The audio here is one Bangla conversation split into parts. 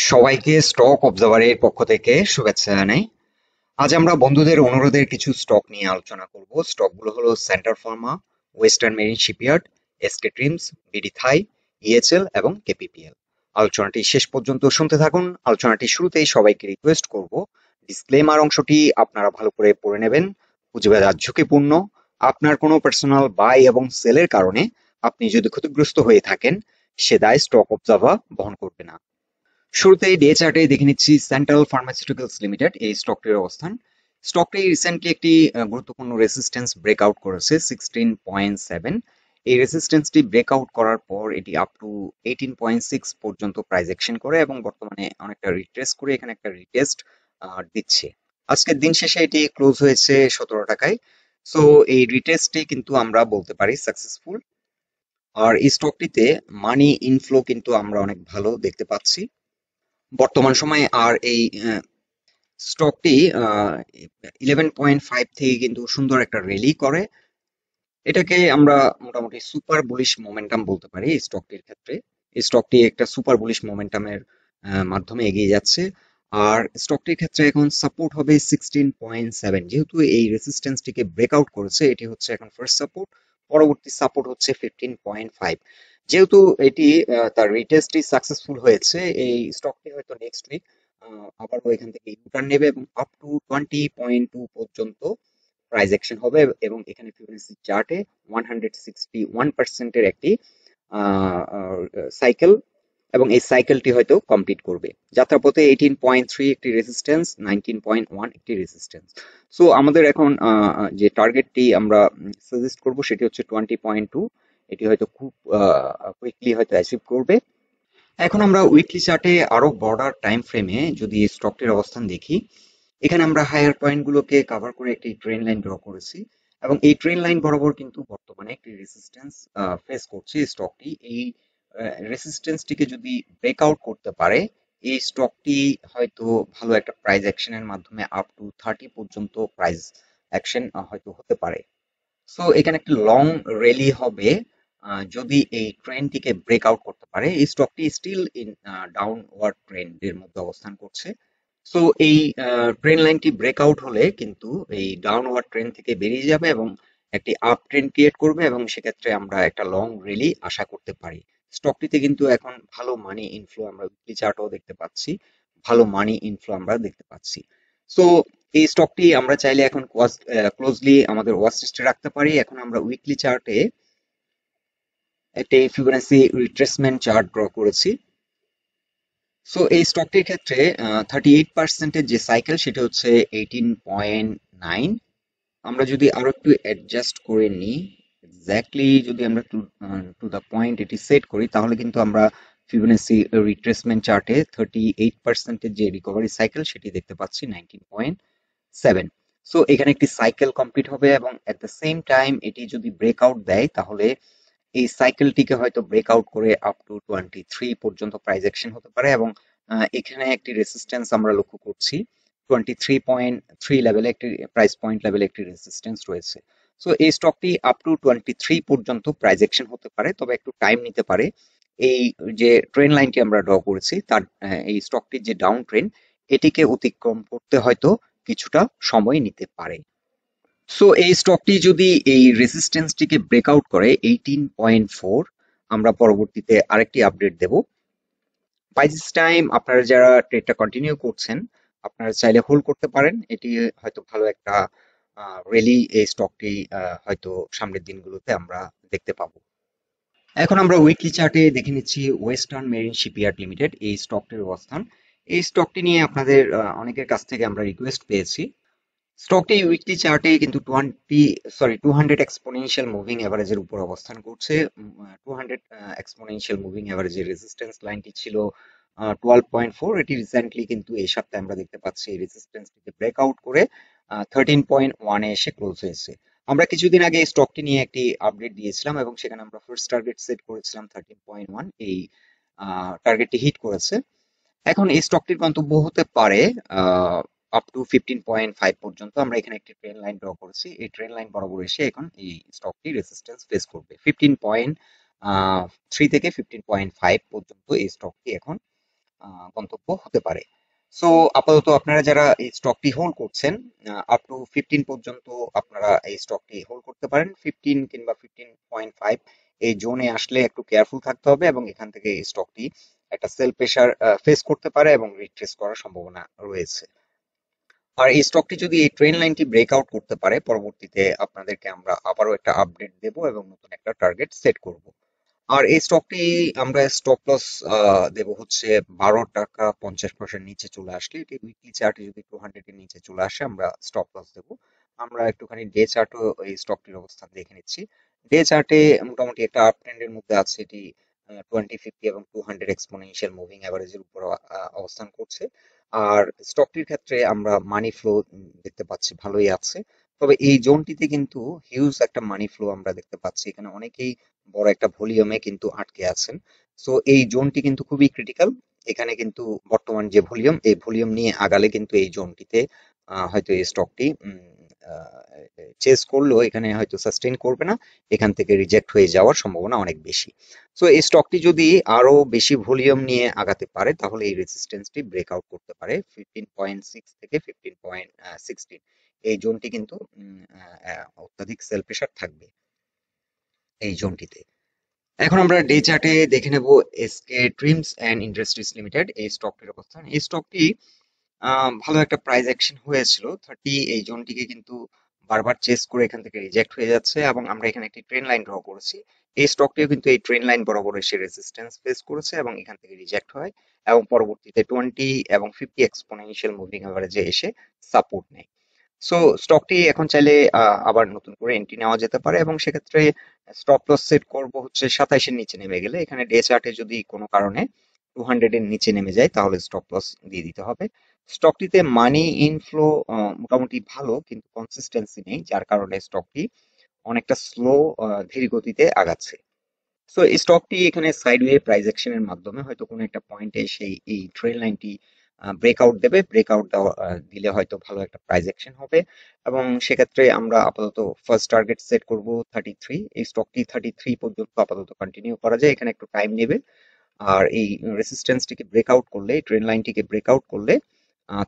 সবাইকে স্টক অবজারভারের পক্ষ থেকে শুভেচ্ছা জানাই। আজ আমরা বন্ধুদের অনুরোধের কিছু স্টক নিয়ে আলোচনা করব। স্টকগুলো হলো centre Pharma, western marine shipyard, SK trims, BD Thai, EHL এবং কেপিপিএল। আলোচনাটি শেষ পর্যন্ত শুনতে থাকুন। আলোচনাটি শুরুতেই সবাইকে রিকোয়েস্ট করব, ডিসক্লেমার অংশটি আপনারা ভালো করে পড়ে নেবেন। পুঁজিবাজার ঝুঁকিপূর্ণ। আপনার কোনো পার্সোনাল বাই এবং সেলের কারণে আপনি যদি ক্ষতিগ্রস্ত হয়ে থাকেন, সে দায় স্টক অবজারভার বহন করবে না। শুরুতেই ডে চার্টে দেখে নিচ্ছি সেন্ট্রাল ফার্মাসিউটিক্যালস লিমিটেড এই স্টকটির অবস্থান। স্টকটি রিসেন্টলি একটি গুরুত্বপূর্ণ রেসিস্ট্যান্স ব্রেকআউট করেছে 16.7। এই রেসিস্ট্যান্সটি ব্রেকআউট করার পর এটি আপ টু 18.6 পর্যন্ত প্রাইস অ্যাকশন করে এবং বর্তমানে অনেকটা রিট্রেস করে এখানে একটা রিটেস্ট দিচ্ছে। আজকের দিন শেষে এটি ক্লোজ হয়েছে 17 টাকায়। সো এই রিটেস্টটি কিন্তু আমরা বলতে পারি সাকসেসফুল। আর এই স্টকটিতে মানি ইনফ্লো কিন্তু আমরা অনেক ভালো দেখতে পাচ্ছি বর্তমান সময়ে। আর এই স্টকটি 11.5 থেকে কিন্তু সুন্দর একটা র্যালি করে। এটাকে আমরা মোটামুটি সুপার বুলিশ মোমেন্টাম বলতে পারি এই স্টকটির ক্ষেত্রে। এই স্টকটি একটা সুপার বুলিশ মোমেন্টামের মাধ্যমে এগিয়ে যাচ্ছে। আর স্টকটির ক্ষেত্রে এখন সাপোর্ট হবে 16.7। যেহেতু এই রেসিস্ট্যান্সটিকে ব্রেকআউট করেছে, এটি হচ্ছে এখন ফার্স্ট সাপোর্ট। পরবর্তী সাপোর্ট হচ্ছে 15.5। যেহেতু এটি তার রিটেস্টটি সাকসেসফুল হয়েছে, এই স্টকটি হয়তো নেক্সট উইক আবারও এখান থেকে ইউটার্ন নেবে এবং আপ টু 20.2 পর্যন্ত প্রাইস অ্যাকশন হবে এবং এখানে ফিবোনাচি চার্টে 161% এর একটি সাইকেল এবং এই সাইকেলটি হয়তো কমপ্লিট করবে। যাত্রাপথে 18.3 একটি রেজিস্ট্যান্স, 19.1 একটি রেজিস্ট্যান্স। সো আমাদের এখন যে টার্গেটটি আমরা সাজেস্ট করব সেটি হচ্ছে 20.2। এটি হয়তো খুব কুইকলি হয়তো অ্যাচিভ করবে। এখন আমরা উইকলি চার্টে আরো বড় টাইম ফ্রেমে যদি স্টকটির অবস্থান দেখি, এখানে আমরা হায়ার পয়েন্টগুলোকে কভার করে একটি ট্রেন লাইন ড্র করেছি এবং এই ট্রেন লাইন বরাবর কিন্তু বর্তমানে একটি রেসিস্ট্যান্স ফেস করছে স্টকটি। এই রেসিস্ট্যান্সটিকে যদি ব্রেকআউট করতে পারে, এই স্টকটি হয়তো ভালো একটা প্রাইস অ্যাকশনের মাধ্যমে আপ টু 30 পর্যন্ত প্রাইস অ্যাকশন হয়তো হতে পারে। সো এখানে একটি লং র্যালি হবে যদি এই ট্রেন্ডটিকে ব্রেকআউট করতে পারে। এই স্টকটি স্টিল ইন ডাউনওয়ার্ড ট্রেন্ডের মধ্যে অবস্থান করছে। সো এই ট্রেন লাইনটি ব্রেকআউট হলে কিন্তু এই ডাউনওয়ার্ড ট্রেন্ড থেকে বেরিয়ে যাবে এবং একটি আপ ট্রেন্ড ক্রিয়েট করবে এবং সেক্ষেত্রে আমরা একটা লং র্যালি আশা করতে পারি। স্টকটিতে কিন্তু এখন ভালো মানি ইনফ্লো আমরা উইকলি চার্টও দেখতে পাচ্ছি। ভালো মানি ইনফ্লো আমরা দেখতে পাচ্ছি। সো এই স্টকটি আমরা চাইলে এখন ক্লোজলি আমাদের ওয়াচ লিস্টে রাখতে পারি। এখন আমরা উইকলি চার্টে একটি ফিবোনাচি রিট্রেসমেন্ট চার্ট ড্র করেছি। সো এই স্টকটির ক্ষেত্রে 38% যে সাইকেল সেটা হচ্ছে 18.9। আমরা যদি আরো একটু অ্যাডজাস্ট করে নিই, এক্স্যাক্টলি যদি আমরা টু দ্য পয়েন্ট এটি সেট করি, তাহলে কিন্তু আমরা ফিবোনাচি রিট্রেসমেন্ট চার্টে 38% যে রিকভারি সাইকেল সেটি দেখতে পাচ্ছি 19.7। সো এখানে একটি সাইকেল কমপ্লিট হবে এবং এট দ্য সেম টাইম এটি যদি ব্রেকআউট দেয়, তাহলে এই সাইকেলটিকে হয়তো ব্রেকআউট করে আপ টু 23 পর্যন্ত প্রাইস অ্যাকশন হতে পারে এবং এখানে একটি রেসিস্ট্যান্স আমরা লক্ষ্য করছি। 23.3 লেভেলে একটি প্রাইস পয়েন্ট লেভেলে একটি রেসিস্ট্যান্স রয়েছে। সো এই স্টকটি আপ টু 23 পর্যন্ত প্রাইস অ্যাকশন হতে পারে, তবে একটু টাইম নিতে পারে। এই যে ট্রেন লাইনটি আমরা ড্র করেছি তার এই স্টকটির যে ডাউন ট্রেন্ড, এটিকে অতিক্রম করতে হয়তো কিছুটা সময় নিতে পারে। সো এই স্টকটি যদি এই রেসিস্ট্যান্সটিকে ব্রেকআউট করে 18.4, আমরা পরবর্তীতে আরেকটি আপডেট দেব। বাই দিস টাইম আপনারা যারা ট্রেডটা কন্টিনিউ করছেন, আপনারা চাইলে হোল্ড করতে পারেন। এটি হয়তো ভালো একটা র্যালি এই স্টকটি হয়তো সামনের দিনগুলোতে আমরা দেখতে পাবো। এখন আমরা উইকলি চার্টে দেখে নিচ্ছি ওয়েস্টার্ন মেরিন শিপইয়ার্ড লিমিটেড এই স্টকটির অবস্থান। এই স্টকটি নিয়ে আপনাদের অনেকের কাছ থেকে আমরা রিকোয়েস্ট পেয়েছি। স্টকটি উইকলি চার্টে কিন্তু 200 এক্সপোনেনশিয়াল মুভিং এভারেজের উপর অবস্থান করছে। 200 এক্সপোনেনশিয়াল মুভিং এভারেজের রেজিস্ট্যান্স লাইনটি ছিল 12.4। এটি রিসেন্টলি কিন্তু এই সপ্তাহে আমরা দেখতে পাচ্ছি এই রেজিস্ট্যান্সটিকে ব্রেকআউট করে 13.1 এ এসে ক্লোজ হয়েছে। আমরা কিছুদিন আগে এই স্টকটি নিয়ে একটি আপডেট দিয়েছিলাম এবং সেখানে আমরা ফার্স্ট টার্গেট সেট করেছিলাম 13.1। এই টার্গেটটি হিট করেছে। এখন এই স্টকটির গন্তব্য হতে পারে আপ টু 15.5 পর্যন্ত। আমরা এখানে একটি ট্রেন লাইন ড্র করেছি। এই ট্রেন লাইন বরাবর এসে এখন এই স্টকটি রেজিস্ট্যান্স ফেস করবে 15.3 থেকে 15.5 পর্যন্ত এই স্টকটি এখন গন্তব্য হতে পারে। সো আপাতত আপনারা যারা এই স্টকটি হোল্ড করছেন, আপ টু 15 পর্যন্ত আপনারা এই স্টকটি হোল্ড করতে পারেন। 15 কিংবা 15.5 এই জোনে আসলে একটু কেয়ারফুল থাকতে হবে, এবং এখান থেকে এই স্টকটি একটা সেল প্রেসার ফেস করতে পারে এবং রিট্রেস করার সম্ভাবনা রয়েছে। আর এই স্টকটি যদি এই ট্রেন লাইনটি ব্রেকআউট করতে পারে, পরবর্তীতে আপনাদেরকে আমরা আবারও একটা আপডেট দেব এবং নতুন একটা টার্গেট সেট করব। আর এই স্টকটি আমরা স্টপ লস দেব হচ্ছে 12 টাকা 50 পয়সার নিচে চলে আসলে, এটি উইকলি চার্টে যদি 200 এর নিচে চলে আসে আমরা স্টপ লস দেব। আমরা একটুখানি ডে চার্টও এই স্টকটির অবস্থান দেখে নিচ্ছি। ডে চার্টে মোটামুটি একটা আপ ট্রেন্ডের মধ্যে আছে, এটি 20 50 এবং 200 এক্সপোনেনশিয়াল মুভিং অ্যাভারেজের উপর অবস্থান করছে। আর স্টকটির ক্ষেত্রে আমরা মানি ফ্লো দেখতে পাচ্ছি ভালোই আছে, তবে এই জোনটিতে কিন্তু হিউজ একটা মানি ফ্লো আমরা দেখতে পাচ্ছি। এখানে অনেকেই বড় একটা ভলিউমে কিন্তু আটকে আছেন। সো এই জোনটি কিন্তু খুবই ক্রিটিক্যাল। এখানে কিন্তু বর্তমান যে ভলিউম, এই ভলিউম নিয়ে আগালে কিন্তু এই জোনটিতে হয়তো এই স্টকটি চেস করলেও এখানে হয়তো সাস্টেইন করবে না, এখান থেকে রিজেক্ট হয়ে যাওয়ার সম্ভাবনা অনেক বেশি। সো এই স্টকটি যদি আরো বেশি ভলিউম নিয়ে আগাতে পারে, তাহলে এই রেজিস্ট্যান্সটি ব্রেকআউট করতে পারে 15.6 থেকে 15.16। এই জোনটি কিন্তু অত্যাধিক সেল প্রেসার থাকবে এই জোনটিতে। এখন আমরা ডে চার্টে দেখে নেব SK dreams and industries limited এই স্টকটির অবস্থান। এই স্টকটি ভালো একটা প্রাইস অ্যাকশন হয়েছিল 30, এই জোনটিকে কিন্তু বারবার চেস করে এখান থেকে রিজেক্ট হয়ে যাচ্ছে, এবং আমরা এখানে একটি ট্রেন লাইন ড্র করেছি। এই স্টকটিও কিন্তু এই ট্রেন লাইন বরাবর এসে রেজিস্ট্যান্স ফেস করেছে এবং এখান থেকে রিজেক্ট হয়, এবং পরবর্তীতে 20 এবং 50 এক্সপোনেনশিয়াল মুভিং এভারেজে এসে সাপোর্ট নেয়। সো স্টকটি এখন চাইলে আবার নতুন করে এন্ট্রি নেওয়া যেতে পারে, এবং সেক্ষেত্রে স্টপ লস সেট করব হচ্ছে 27 এর নিচে নেমে গেলে। এখানে ডে চার্টে যদি কোনো কারণে 200 এর নিচে নেমে যায় তাহলে স্টপ লস দিয়ে দিতে হবে। স্টকটিতে মানি ইনফ্লো মোটামুটি ভালো, কিন্তু কনসিস্টেন্সি নেই, যার কারণে স্টকটি অনেকটা স্লো ধীর গতিতে আগাচ্ছে। সো এই স্টকটি এখানে সাইডওয়ে প্রাইস অ্যাকশনের মাধ্যমে হয়তো কোনো একটা পয়েন্টে সেই এই ট্রেন লাইনটি ব্রেকআউট দেবে। ব্রেকআউট দেওয়া দিলে হয়তো ভালো একটা প্রাইস অ্যাকশন হবে, এবং সেক্ষেত্রে আমরা আপাতত ফার্স্ট টার্গেট সেট করব 33। এই স্টকটি 33 পর্যন্ত আপাতত কন্টিনিউ করা যায়, এখানে একটু টাইম নেবে। আর এই রেসিস্ট্যান্সটিকে ব্রেকআউট করলে, ট্রেন লাইনটিকে ব্রেকআউট করলে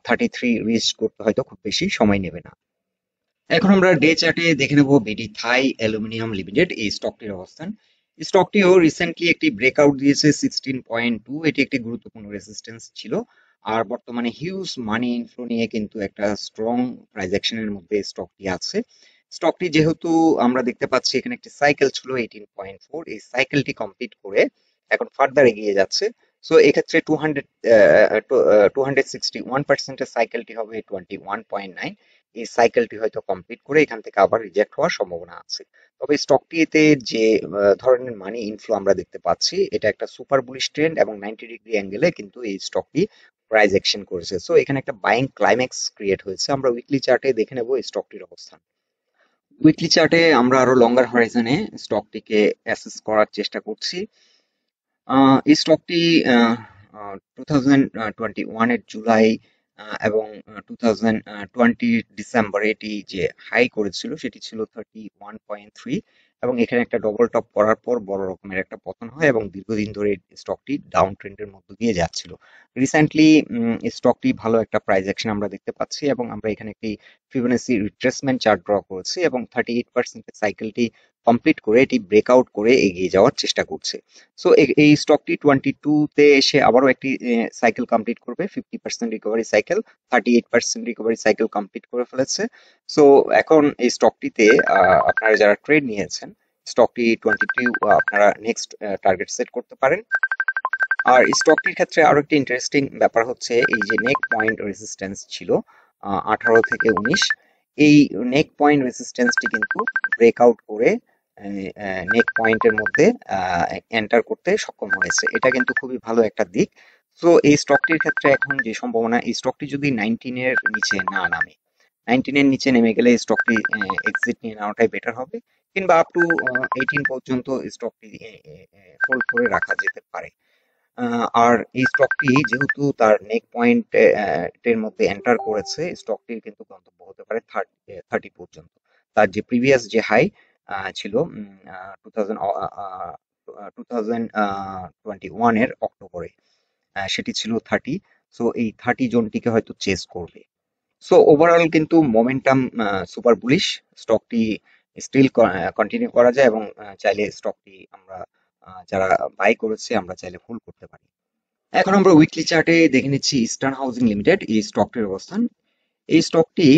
33 রিচ করতে হয়তো খুব বেশি সময় নেবে না। এখন আমরা ডে চার্টে দেখে নেব বিডি থাই অ্যালুমিনিয়াম লিমিটেড এই স্টকটির অবস্থান। স্টকটিও রিসেন্টলি একটি ব্রেকআউট দিয়েছে 16.2, এটি একটি গুরুত্বপূর্ণ রেজিস্ট্যান্স ছিল। আর বর্তমানে হিউজ মানি ইনফ্লো নিয়ে কিন্তু একটা স্ট্রং প্রাইস অ্যাকশনের মধ্যে স্টকটি আছে। স্টকটি যেহেতু আমরা দেখতে পাচ্ছি এখানে একটি সাইকেল ছিল 18.4, এই সাইকেলটি কমপ্লিট করে এখন ফার্দার এগিয়ে যাচ্ছে। সো এক্ষেত্রে 261% সাইকেলটি হবে 21.9। এই সাইকেলটি হয়তো কমপ্লিট করে এখান থেকে আবার রিজেক্ট হওয়ার সম্ভাবনা আছে। তবে স্টকটিতে যে ধরনের মানি ইনফ্লো আমরা দেখতে পাচ্ছি, এটা একটা সুপার বুলিশ ট্রেন্ড, এবং 90 ডিগ্রি অ্যাঙ্গেলে কিন্তু এই স্টকটি প্রাইস অ্যাকশন করেছে। সো এখানে একটা বাইং ক্লাইম্যাক্স ক্রিয়েট হয়েছে। আমরা উইকলি চার্টে দেখে নেব এই স্টকটির অবস্থান। উইকলি চার্টে আমরা আরো লঙ্গার হরাইজনে স্টকটিকে অ্যাসেস করার চেষ্টা করছি। এই স্টকটি 2021 এর জুলাই এবং 2020 ডিসেম্বরে এটি যে হাই করেছিল সেটি ছিল 31.3, এবং এখানে একটা ডবল টপ করার পর বড় রকমের একটা পতন হয় এবং দীর্ঘদিন ধরে স্টকটি ডাউন ট্রেন্ডের মধ্য দিয়ে যাচ্ছিল। রিসেন্টলি স্টকটি ভালো একটা প্রাইস অ্যাকশন আমরা দেখতে পাচ্ছি, এবং আমরা এখানে একটি ফিবোনাচি রিট্রেসমেন্ট চার্ট ড্র করেছি, এবং 38% সাইকেলটি কমপ্লিট করে এটি ব্রেকআউট করে এগিয়ে যাওয়ার চেষ্টা করছে। সো এই স্টকটি 22 তে এসে আবারও একটি সাইকেল কমপ্লিট করবে, 50% recovery cycle, 38% recovery cycle complete করে ফেলেছে। সো এখন এই স্টকটিতে আপনারা যারা ট্রেড নিয়েছেন, স্টকটি 22 আপনারা নেক্সট টার্গেট সেট করতে পারেন। আর স্টকটির ক্ষেত্রে আরো একটি ইন্টারেস্টিং ব্যাপার হচ্ছে এই যে নেক পয়েন্ট রেজিস্ট্যান্স ছিল 18 থেকে 19, এই নেক পয়েন্ট রেজিস্ট্যান্সটি কিন্তু ব্রেকআউট করে নেক পয়েন্টের মধ্যে এন্টার করতে সক্ষম হয়েছে। এটা কিন্তু খুবই ভালো একটা দিক। তো এই স্টকটির ক্ষেত্রে এখন যে সম্ভাবনা, এই স্টকটি যদি 19 এর নিচে না নামে, 19 এর নিচে নেমে গেলে স্টকটি এক্সিট নিয়ে নেওয়াটাই বেটার হবে, কিংবা আপ টু 18 পর্যন্ত স্টকটি হোল্ড করে রাখা যেতে পারে। আর এই স্টকটি যেহেতু তার নেক পয়েন্ট এর মধ্যে এন্টার করেছে, স্টকটির কিন্তু গন্তব্য হতে পারে 30 পর্যন্ত। তার যে প্রিভিয়াস যে হাই ছিল 2021 এর অক্টোবরে, সেটি ছিল 30। সো এই 30 জোনটিকে হয়তো চেস করবে। সো ওভারঅল কিন্তু মোমেন্টাম সুপার বুলিশ, স্টকটি স্টিল কন্টিনিউ করা যায় এবং চাইলে স্টকটি আমরা যারা বাই করেছে আমরা চাইলে হোল্ড করতে পারি। এখন আমরা উইকলি চার্টে দেখে নিচ্ছি ইস্টার্ন হাউজিং লিমিটেড এই স্টকটির অবস্থান। এই স্টকটি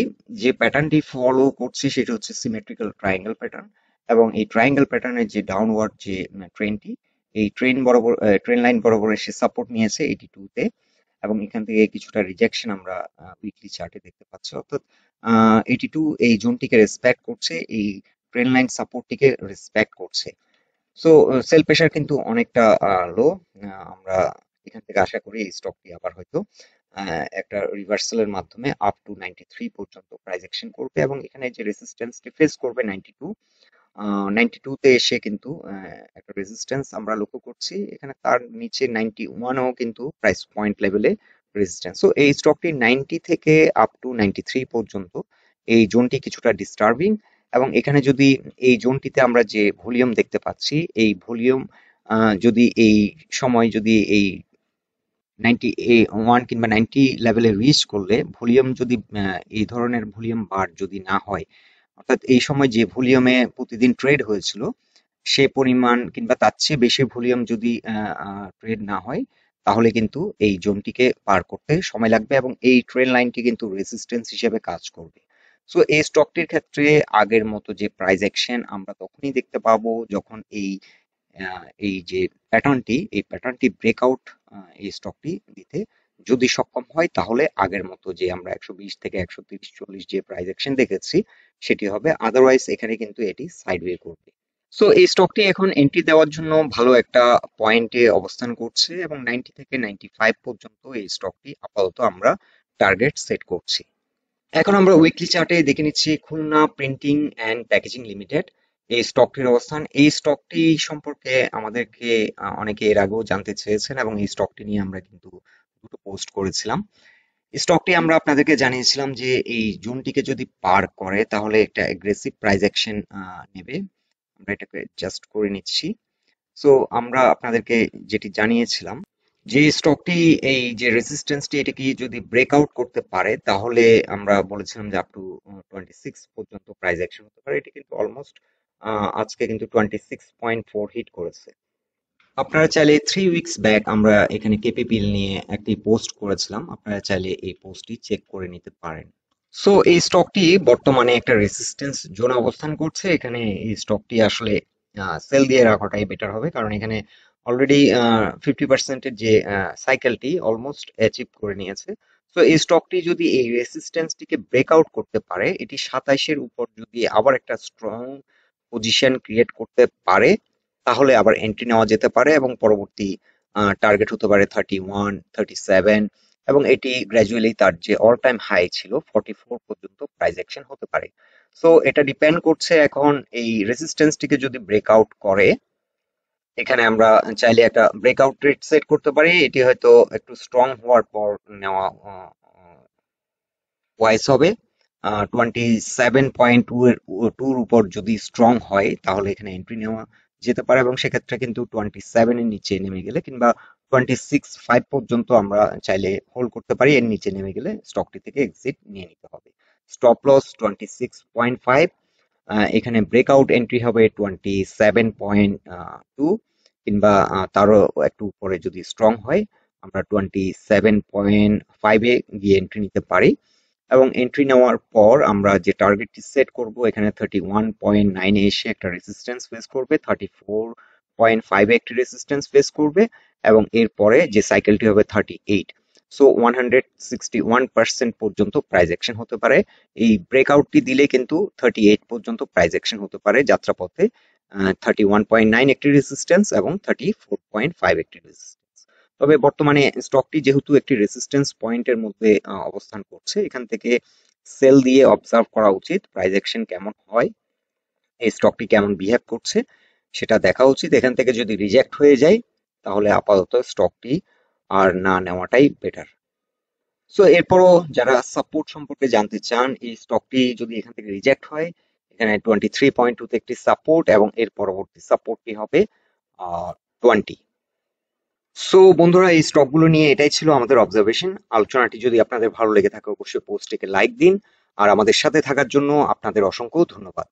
যে প্যাটার্নটি ফলো করছে সেটা হচ্ছে সিমেট্রিক্যাল ট্রায়াঙ্গেল প্যাটার্ন, এবং এই ট্রায়াঙ্গেল প্যাটার্নের যে ডাউনওয়ার্ড যে ট্রেনটি, এই ট্রেন লাইন বরাবর এসে সাপোর্ট নিয়েছে 82 তে, এবং এখান থেকে কিছুটা রিজেকশন আমরা উইকলি চার্টে দেখতে পাচ্ছি। অর্থাৎ 82 এই জোনটিকে রেসপেক্ট করছে, এই ট্রেন লাইন সাপোর্টটিকে রেসপেক্ট করছে। সো সেল প্রেশার কিন্তু অনেকটা লো। আমরা এখান থেকে আশা করি এই স্টকটি আবার হয়তো একটা রিভার্সালের মাধ্যমে আপ টু 93 পর্যন্ত প্রাইস অ্যাকশন করবে, এবং এখানে যে রেজিস্ট্যান্সটি ফেস করবে 92, 92 তে এসে কিন্তু একটা রেজিস্ট্যান্স আমরা লক্ষ্য করছি। এখানে তার নিচে 91ও কিন্তু প্রাইস পয়েন্ট লেভেলে রেজিস্ট্যান্স। সো এই স্টকটি 90 থেকে আপ টু 93 পর্যন্ত এই জোনটি কিছুটা ডিস্টার্বিং, এবং এখানে যদি এই জোনটিতে আমরা যে ভলিউম দেখতে পাচ্ছি, এই ভলিউম যদি এই সময় যদি এই 91 কিংবা 90 লেভেলে রিচ করলে, ভলিউম যদি এই ধরনের ভলিউম বার যদি না হয়, অর্থাৎ এই সময় যে ভলিউমে প্রতিদিন ট্রেড হয়েছিল সে পরিমাণ কিংবা তার চেয়ে বেশি ভলিউম যদি ট্রেড না হয়, তাহলে কিন্তু এই জোনটিকে পার করতে সময় লাগবে, এবং এই ট্রেন লাইনটি কিন্তু রেজিস্ট্যান্স হিসেবে কাজ করবে। সো এই স্টকটির ক্ষেত্রে আগের মতো যে প্রাইস অ্যাকশন আমরা তখনই দেখতে পাবো যখন এই যে প্যাটার্নটি, এই প্যাটার্নটি ব্রেকআউট এই স্টকটি দিতে যদি সক্ষম হয়, তাহলে আগের মতো যে আমরা 120 থেকে 130-140 যে প্রাইস অ্যাকশন দেখেছি সেটি হবে, আদারওয়াইজ এখানে কিন্তু এটি সাইডওয়ে করবে। সো এই স্টকটি এখন এন্ট্রি দেওয়ার জন্য ভালো একটা পয়েন্টে অবস্থান করছে, এবং 90 থেকে 95 পর্যন্ত এই স্টকটি আপাতত আমরা টার্গেট সেট করছি। এখন আমরা উইকলি চার্টে দেখে নিচ্ছি Khulna printing and packaging limited এই স্টকটির অবস্থান। এই স্টকটি সম্পর্কে আমাদেরকে অনেকে এর আগেও জানতে চেয়েছেন, এবং এই স্টকটি নিয়ে আমরা কিন্তু দুটো পোস্ট করেছিলাম। স্টকটি আমরা আপনাদেরকে জানিয়েছিলাম যে এই জোনটিকে যদি পার করে তাহলে একটা এগ্রেসিভ প্রাইস অ্যাকশন নেবে। আমরা এটাকে জাস্ট করে নিচ্ছি। সো আমরা আপনাদেরকে যেটি জানিয়েছিলাম যে স্টকটি এই যে রেজিস্ট্যান্সটি এটাকে যদি ব্রেকআউট করতে পারে, তাহলে আমরা বলেছিলাম যে আপ টু 26 পর্যন্ত প্রাইস অ্যাকশন হতে পারে। এটি কিন্তু অলমোস্ট আজকে কিন্তু 26.4 হিট করেছে। আপনারা চাইলে 3 উইকস ব্যাক আমরা এখানে কেপিপিএল নিয়ে একটি পোস্ট করেছিলাম, আপনারা চাইলে এই পোস্টটি চেক করে নিতে পারেন। সো এই স্টকটি বর্তমানে একটা রেসিস্টেন্স জোনে অবস্থান করছে। এখানে এই স্টকটি আসলে সেল দিয়ে রাখাটাই বেটার হবে, কারণ এখানে অলরেডি 50% যে সাইকেলটি অলমোস্ট অ্যাচিভ করে নিয়েছে। তো এই স্টকটি যদি এই রেসিস্টেন্সটিকে ব্রেকআউট করতে পারে, এটি 27-এর উপর যদি আবার একটা স্ট্রং পজিশন ক্রিয়েট করতে পারে, তাহলে আবার এন্ট্রি নেওয়া যেতে পারে, এবং পরবর্তী টার্গেট হতে পারে 31, 37, এবং এটি গ্র্যাজুয়ালি তার যে অল টাইম হাই ছিল 44 পর্যন্ত প্রাইস অ্যাকশন হতে পারে। সো এটা ডিপেন্ড করছে এখন এই রেজিস্ট্যান্সটিকে যদি ব্রেকআউট করে, এখানে আমরা চাইলে একটা ব্রেকআউট রেট সেট করতে পারি। এটি হয়তো একটু স্ট্রং হওয়ার পর নেওয়া ওয়াইস হবে। 27.2 এর উপর যদি স্ট্রং হয় তাহলে এখানে এন্ট্রি নেওয়া যেতে পারে, এবং সেক্ষেত্রে কিন্তু 27 এর নিচে নেমে গেলে কিংবা 26.5 পর্যন্ত আমরা চাইলে হোল্ড করতে পারি, এর নিচে নেমে গেলে স্টকটি থেকে এক্সিট নিয়ে নিতে হবে। স্টপ লস 26.5, এখানে ব্রেকআউট এন্ট্রি হবে 27.2, কিংবা তারও একটু উপরে যদি স্ট্রং হয় আমরা 27.5 এ গিয়ে এন্ট্রি নিতে পারি, এবং এন্ট্রি নেওয়ার পর আমরা যে টার্গেটটি সেট করব এখানে 31.9 এ এসে একটা রেজিস্ট্যান্স ফেস করবে, 34.5 এ একটি রেজিস্ট্যান্স ফেস করবে, এবং এরপরে যে সাইকেলটি হবে 38। সো 161% পর্যন্ত প্রাইস অ্যাকশন হতে পারে। এই ব্রেকআউটটি দিলে কিন্তু 38 পর্যন্ত প্রাইস অ্যাকশন হতে পারে যাত্রাপথে। 31.9 একটি রেজিস্ট্যান্স এবং 34.5 একটি রেজিস্ট্যান্স। তবে বর্তমানে স্টকটি যেহেতু একটি রেসিস্টেন্স পয়েন্টের মধ্যে অবস্থান করছে, এখান থেকে সেল দিয়ে অবজার্ভ করা উচিত প্রাইস অ্যাকশন কেমন হয়, এই স্টকটি কেমন বিহেভ করছে সেটা দেখা উচিত। এখান থেকে যদি রিজেক্ট হয়ে যায় তাহলে আপাতত স্টকটি আর না নেওয়াটাই বেটার। সো এরপরও যারা সাপোর্ট সম্পর্কে জানতে চান, এই স্টকটি যদি এখান থেকে রিজেক্ট হয়, এখানে 23.2 তে একটি সাপোর্ট, এবং এর পরবর্তী সাপোর্টটি হবে 20। সো বন্ধুরা, এই স্টকগুলো নিয়ে এটাই ছিল আমাদের অবজারভেশন। আলোচনাটি যদি আপনাদের ভালো লেগে থাকে অবশ্যই পোস্টটিকে লাইক দিন, আর আমাদের সাথে থাকার জন্য আপনাদের অসংখ্য ধন্যবাদ।